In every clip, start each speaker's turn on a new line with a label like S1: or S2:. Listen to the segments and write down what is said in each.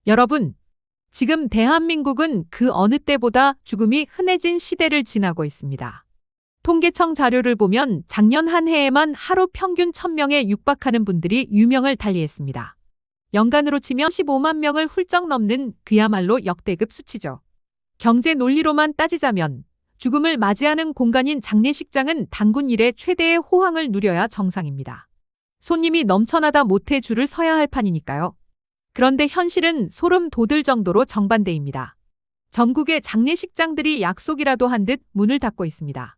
S1: 여러분, 지금 대한민국은 그 어느 때보다 죽음이 흔해진 시대를 지나고 있습니다. 통계청 자료를 보면 작년 한 해에만 하루 평균 1000명에 육박하는 분들이 유명을 달리했습니다. 연간으로 치면 15만 명을 훌쩍 넘는 그야말로 역대급 수치죠. 경제 논리로만 따지자면 죽음을 맞이하는 공간인 장례식장은 단군 일의 최대의 호황을 누려야 정상입니다. 손님이 넘쳐나다 못해 줄을 서야 할 판이니까요. 그런데 현실은 소름 돋을 정도로 정반대입니다. 전국의 장례식장들이 약속이라도 한 듯 문을 닫고 있습니다.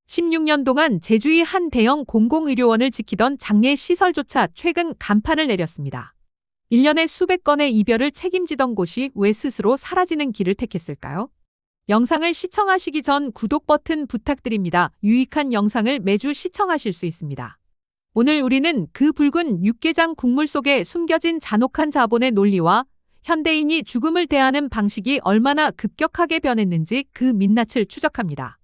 S1: 16년 동안 제주의 한 대형 공공의료원을 지키던 장례시설조차 최근 간판을 내렸습니다. 1년에 수백 건의 이별을 책임지던 곳이 왜 스스로 사라지는 길을 택했을까요? 영상을 시청하시기 전 구독 버튼 부탁드립니다. 유익한 영상을 매주 시청하실 수 있습니다. 오늘 우리는 그 붉은 육개장 국물 속에 숨겨진 잔혹한 자본의 논리와 현대인이 죽음을 대하는 방식이 얼마나 급격하게 변했는지 그 민낯을 추적합니다.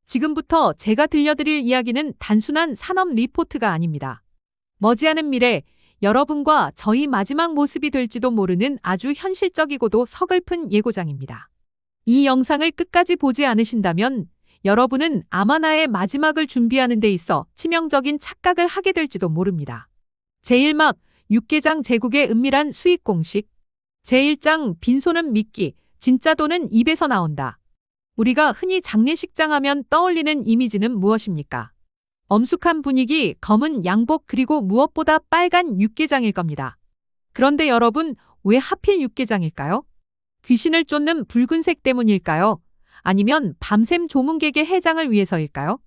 S1: 지금부터 제가 들려드릴 이야기는 단순한 산업 리포트가 아닙니다. 머지않은 미래 여러분과 저희 마지막 모습이 될지도 모르는 아주 현실적이고도 서글픈 예고장입니다. 이 영상을 끝까지 보지 않으신다면 여러분은 아마 나의 마지막을 준비하는 데 있어 치명적인 착각을 하게 될지도 모릅니다. 제1막 육개장 제국의 은밀한 수익 공식. 제1장 빈손은 미끼, 진짜 돈은 입에서 나온다. 우리가 흔히 장례식장 하면 떠올리는 이미지는 무엇입니까? 엄숙한 분위기, 검은 양복 그리고 무엇보다 빨간 육개장일 겁니다. 그런데 여러분, 왜 하필 육개장일까요? 귀신을 쫓는 붉은색 때문일까요? 아니면 밤샘 조문객의 해장을 위해서일까요?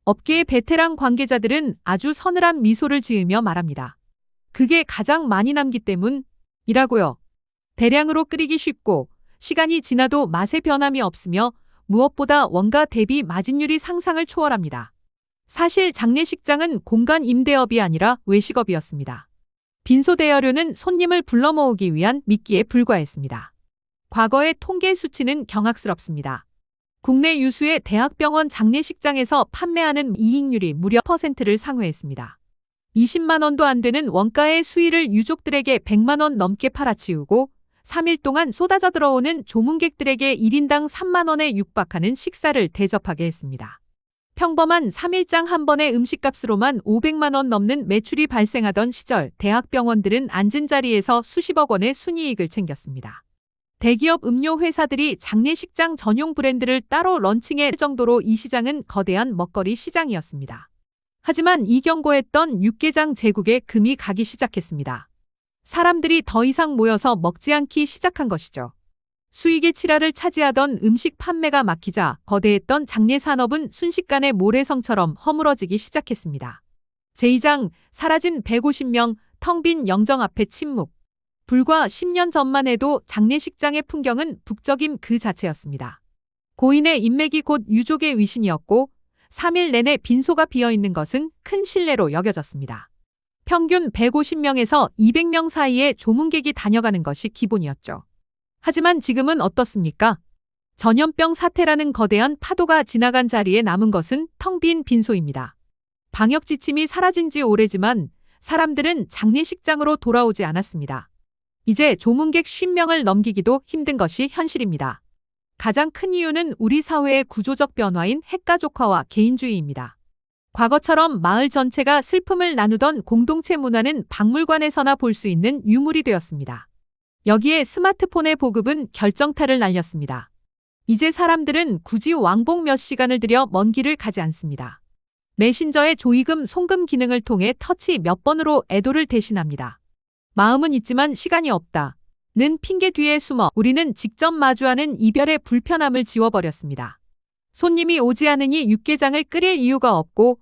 S1: 업계의 베테랑 관계자들은 아주 서늘한 미소를 지으며 말합니다. 그게 가장 많이 남기 때문이라고요. 대량으로 끓이기 쉽고 시간이 지나도 맛의 변함이 없으며 무엇보다 원가 대비 마진율이 상상을 초월합니다. 사실 장례식장은 공간 임대업이 아니라 외식업이었습니다. 빈소 대여료는 손님을 불러 모으기 위한 미끼에 불과했습니다. 과거의 통계 수치는 경악스럽습니다. 국내 유수의 대학병원 장례식장에서 판매하는 이익률이 무려 10%를 상회했습니다. 20만 원도 안 되는 원가의 수의를 유족들에게 100만 원 넘게 팔아치우고 3일 동안 쏟아져 들어오는 조문객들에게 1인당 3만 원에 육박하는 식사를 대접하게 했습니다. 평범한 3일장 한 번의 음식값으로만 500만 원 넘는 매출이 발생하던 시절 대학병원들은 앉은 자리에서 수십억 원의 순이익을 챙겼습니다. 대기업 음료 회사들이 장례식장 전용 브랜드를 따로 런칭할 정도로 이 시장은 거대한 먹거리 시장이었습니다. 하지만 이경고했던 육개장 제국에 금이 가기 시작했습니다. 사람들이 더 이상 모여서 먹지 않기 시작한 것이죠. 수익의 7할을 차지하던 음식 판매가 막히자 거대했던 장례 산업은 순식간에 모래성처럼 허물어지기 시작했습니다. 제2장 사라진 150명, 텅 빈 영정 앞에 침묵. 불과 10년 전만 해도 장례식장의 풍경은 북적임 그 자체였습니다. 고인의 인맥이 곧 유족의 위신이었고 3일 내내 빈소가 비어있는 것은 큰 신뢰로 여겨졌습니다. 평균 150명에서 200명 사이에 조문객이 다녀가는 것이 기본이었죠. 하지만 지금은 어떻습니까? 전염병 사태라는 거대한 파도가 지나간 자리에 남은 것은 텅 빈 빈소입니다. 방역 지침이 사라진 지 오래지만 사람들은 장례식장으로 돌아오지 않았습니다. 이제 조문객 50명을 넘기기도 힘든 것이 현실입니다. 가장 큰 이유는 우리 사회의 구조적 변화인 핵가족화와 개인주의입니다. 과거처럼 마을 전체가 슬픔을 나누던 공동체 문화는 박물관에서나 볼 수 있는 유물이 되었습니다. 여기에 스마트폰의 보급은 결정타를 날렸습니다. 이제 사람들은 굳이 왕복 몇 시간을 들여 먼 길을 가지 않습니다. 메신저의 조의금 송금 기능을 통해 터치 몇 번으로 애도를 대신합니다. 마음은 있지만 시간이 없다. 는 핑계 뒤에 숨어 우리는 직접 마주하는 이별의 불편함을 지워버렸습니다. 손님이 오지 않으니 육개장을 끓일 이유가 없고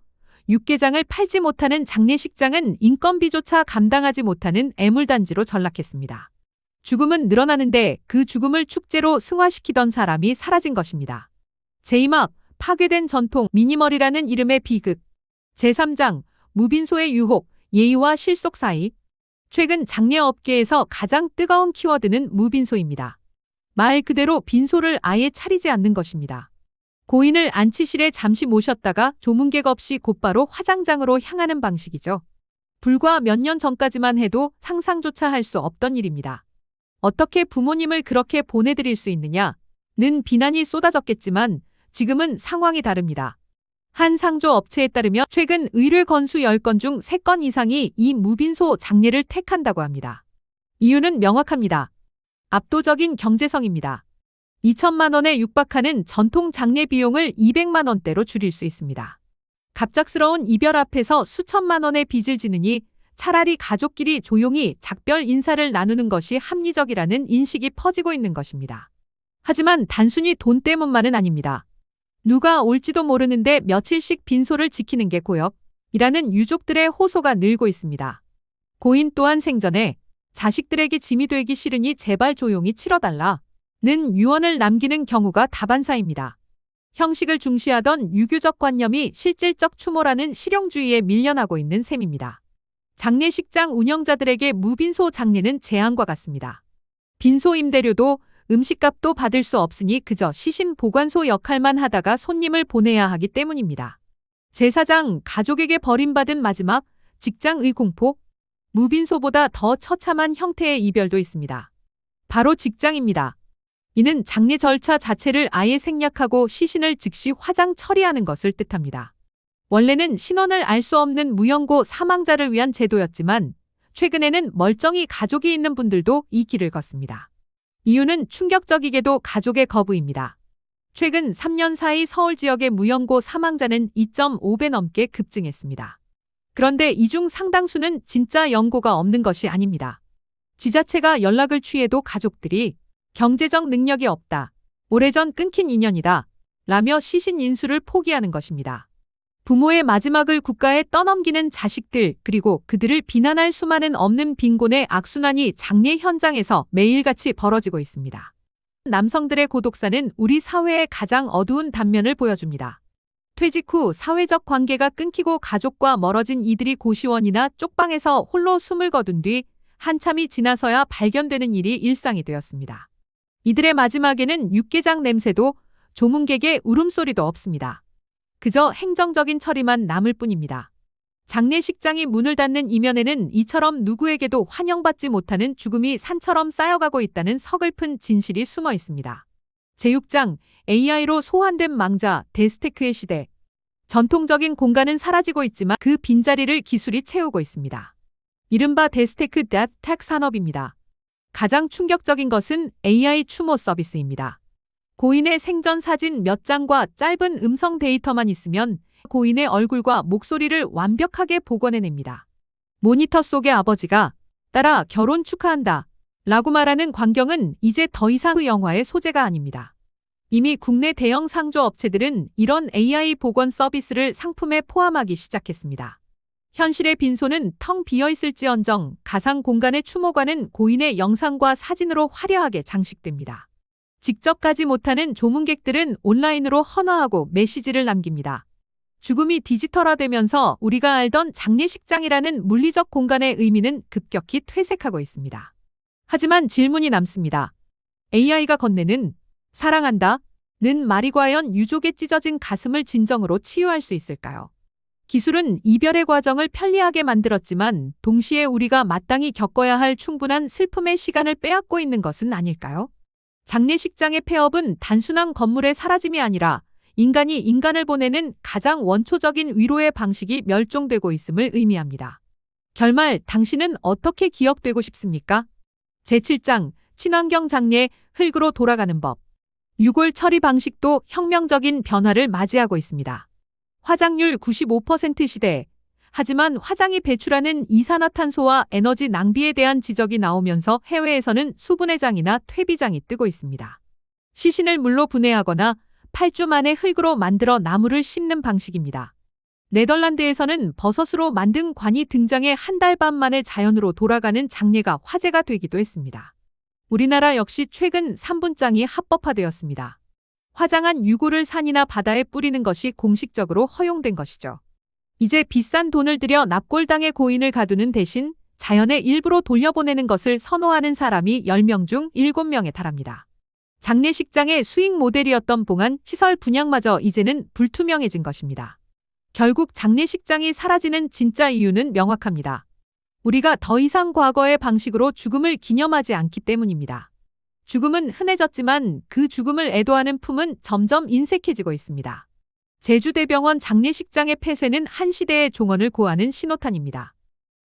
S1: 육개장을 팔지 못하는 장례식장은 인건비조차 감당하지 못하는 애물단지로 전락했습니다. 죽음은 늘어나는데 그 죽음을 축제로 승화시키던 사람이 사라진 것입니다. 제2막 파괴된 전통 미니멀이라는 이름의 비극. 제3장 무빈소의 유혹, 예의와 실속 사이. 최근 장례업계에서 가장 뜨거운 키워드는 무빈소입니다. 말 그대로 빈소를 아예 차리지 않는 것입니다. 고인을 안치실에 잠시 모셨다가 조문객 없이 곧바로 화장장으로 향하는 방식이죠. 불과 몇 년 전까지만 해도 상상조차 할 수 없던 일입니다. 어떻게 부모님을 그렇게 보내드릴 수 있느냐? 는 비난이 쏟아졌겠지만 지금은 상황이 다릅니다. 한 상조 업체에 따르면 최근 의뢰 건수 10건 중 3건 이상이 이 무빈소 장례를 택한다고 합니다. 이유는 명확합니다. 압도적인 경제성입니다. 2천만 원에 육박하는 전통 장례 비용을 200만 원대로 줄일 수 있습니다. 갑작스러운 이별 앞에서 수천만 원의 빚을 지느니 차라리 가족끼리 조용히 작별 인사를 나누는 것이 합리적이라는 인식이 퍼지고 있는 것입니다. 하지만 단순히 돈 때문만은 아닙니다. 누가 올지도 모르는데 며칠씩 빈소를 지키는 게 고역이라는 유족들의 호소가 늘고 있습니다. 고인 또한 생전에 자식들에게 짐이 되기 싫으니 제발 조용히 치러달라는 유언을 남기는 경우가 다반사입니다. 형식을 중시하던 유교적 관념이 실질적 추모라는 실용주의에 밀려나고 있는 셈입니다. 장례식장 운영자들에게 무빈소 장례는 재앙과 같습니다. 빈소 임대료도 음식값도 받을 수 없으니 그저 시신 보관소 역할만 하다가 손님을 보내야 하기 때문입니다. 제사장, 가족에게 버림받은 마지막, 직장의 공포, 무빈소보다 더 처참한 형태의 이별도 있습니다. 바로 직장입니다. 이는 장례 절차 자체를 아예 생략하고 시신을 즉시 화장 처리하는 것을 뜻합니다. 원래는 신원을 알 수 없는 무연고 사망자를 위한 제도였지만 최근에는 멀쩡히 가족이 있는 분들도 이 길을 걷습니다. 이유는 충격적이게도 가족의 거부입니다. 최근 3년 사이 서울 지역의 무연고 사망자는 2.5배 넘게 급증했습니다. 그런데 이 중 상당수는 진짜 연고가 없는 것이 아닙니다. 지자체가 연락을 취해도 가족들이 경제적 능력이 없다, 오래전 끊긴 인연이다 라며 시신 인수를 포기하는 것입니다. 부모의 마지막을 국가에 떠넘기는 자식들, 그리고 그들을 비난할 수만은 없는 빈곤의 악순환이 장례 현장에서 매일같이 벌어지고 있습니다. 남성들의 고독사는 우리 사회의 가장 어두운 단면을 보여줍니다. 퇴직 후 사회적 관계가 끊기고 가족과 멀어진 이들이 고시원이나 쪽방에서 홀로 숨을 거둔 뒤 한참이 지나서야 발견되는 일이 일상이 되었습니다. 이들의 마지막에는 육개장 냄새도 조문객의 울음소리도 없습니다. 그저 행정적인 처리만 남을 뿐입니다. 장례식장이 문을 닫는 이면에는 이처럼 누구에게도 환영받지 못하는 죽음이 산처럼 쌓여가고 있다는 서글픈 진실이 숨어 있습니다. 제6장, AI로 소환된 망자, 데스테크의 시대. 전통적인 공간은 사라지고 있지만 그 빈자리를 기술이 채우고 있습니다. 이른바 데스테크 닷텍 산업입니다. 가장 충격적인 것은 AI 추모 서비스입니다. 고인의 생전 사진 몇 장과 짧은 음성 데이터만 있으면 고인의 얼굴과 목소리를 완벽하게 복원해냅니다. 모니터 속의 아버지가 딸아 결혼 축하한다 라고 말하는 광경은 이제 더 이상 그 영화의 소재가 아닙니다. 이미 국내 대형 상조 업체들은 이런 AI 복원 서비스를 상품에 포함하기 시작했습니다. 현실의 빈소는 텅 비어있을지언정 가상 공간의 추모관은 고인의 영상과 사진으로 화려하게 장식됩니다. 직접 가지 못하는 조문객들은 온라인으로 헌화하고 메시지를 남깁니다. 죽음이 디지털화되면서 우리가 알던 장례식장이라는 물리적 공간의 의미는 급격히 퇴색하고 있습니다. 하지만 질문이 남습니다. AI가 건네는 사랑한다 는 말이 과연 유족의 찢어진 가슴을 진정으로 치유할 수 있을까요? 기술은 이별의 과정을 편리하게 만들었지만 동시에 우리가 마땅히 겪어야 할 충분한 슬픔의 시간을 빼앗고 있는 것은 아닐까요? 장례식장의 폐업은 단순한 건물의 사라짐이 아니라 인간이 인간을 보내는 가장 원초적인 위로의 방식이 멸종되고 있음을 의미합니다. 결말, 당신은 어떻게 기억되고 싶습니까? 제7장, 친환경 장례, 흙으로 돌아가는 법. 유골 처리 방식도 혁명적인 변화를 맞이하고 있습니다. 화장률 95% 시대. 하지만 화장이 배출하는 이산화탄소와 에너지 낭비에 대한 지적이 나오면서 해외에서는 수분해장이나 퇴비장이 뜨고 있습니다. 시신을 물로 분해하거나 8주 만에 흙으로 만들어 나무를 심는 방식입니다. 네덜란드에서는 버섯으로 만든 관이 등장해 한 달 반 만에 자연으로 돌아가는 장례가 화제가 되기도 했습니다. 우리나라 역시 최근 산분장이 합법화되었습니다. 화장한 유골을 산이나 바다에 뿌리는 것이 공식적으로 허용된 것이죠. 이제 비싼 돈을 들여 납골당의 고인을 가두는 대신 자연의 일부로 돌려보내는 것을 선호하는 사람이 10명 중 7명에 달합니다. 장례식장의 수익 모델이었던 봉안 시설 분양마저 이제는 불투명해진 것입니다. 결국 장례식장이 사라지는 진짜 이유는 명확합니다. 우리가 더 이상 과거의 방식으로 죽음을 기념하지 않기 때문입니다. 죽음은 흔해졌지만 그 죽음을 애도하는 품은 점점 인색해지고 있습니다. 제주대병원 장례식장의 폐쇄는 한 시대의 종언을 고하는 신호탄입니다.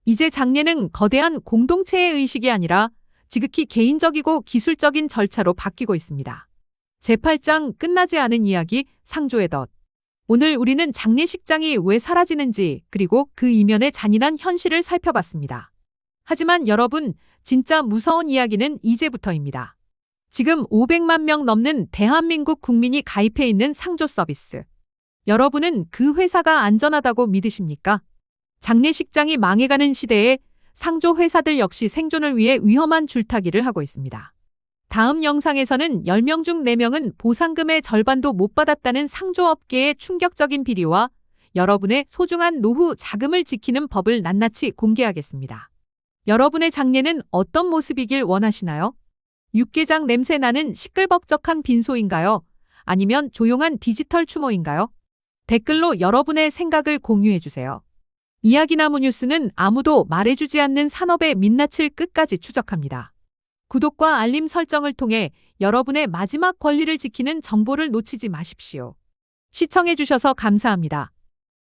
S1: 이제 장례는 거대한 공동체의 의식이 아니라 지극히 개인적이고 기술적인 절차로 바뀌고 있습니다. 제8장 끝나지 않은 이야기 상조의 덫. 오늘 우리는 장례식장이 왜 사라지는지 그리고 그 이면의 잔인한 현실을 살펴봤습니다. 하지만 여러분, 진짜 무서운 이야기는 이제부터입니다. 지금 500만 명 넘는 대한민국 국민이 가입해 있는 상조 서비스. 여러분은 그 회사가 안전하다고 믿으십니까? 장례식장이 망해가는 시대에 상조 회사들 역시 생존을 위해 위험한 줄타기를 하고 있습니다. 다음 영상에서는 10명 중 4명은 보상금의 절반도 못 받았다는 상조업계의 충격적인 비리와 여러분의 소중한 노후 자금을 지키는 법을 낱낱이 공개하겠습니다. 여러분의 장례는 어떤 모습이길 원하시나요? 육개장 냄새 나는 시끌벅적한 빈소인가요? 아니면 조용한 디지털 추모인가요? 댓글로 여러분의 생각을 공유해주세요. 이야기나무 뉴스는 아무도 말해주지 않는 산업의 민낯을 끝까지 추적합니다. 구독과 알림 설정을 통해 여러분의 마지막 권리를 지키는 정보를 놓치지 마십시오. 시청해주셔서 감사합니다.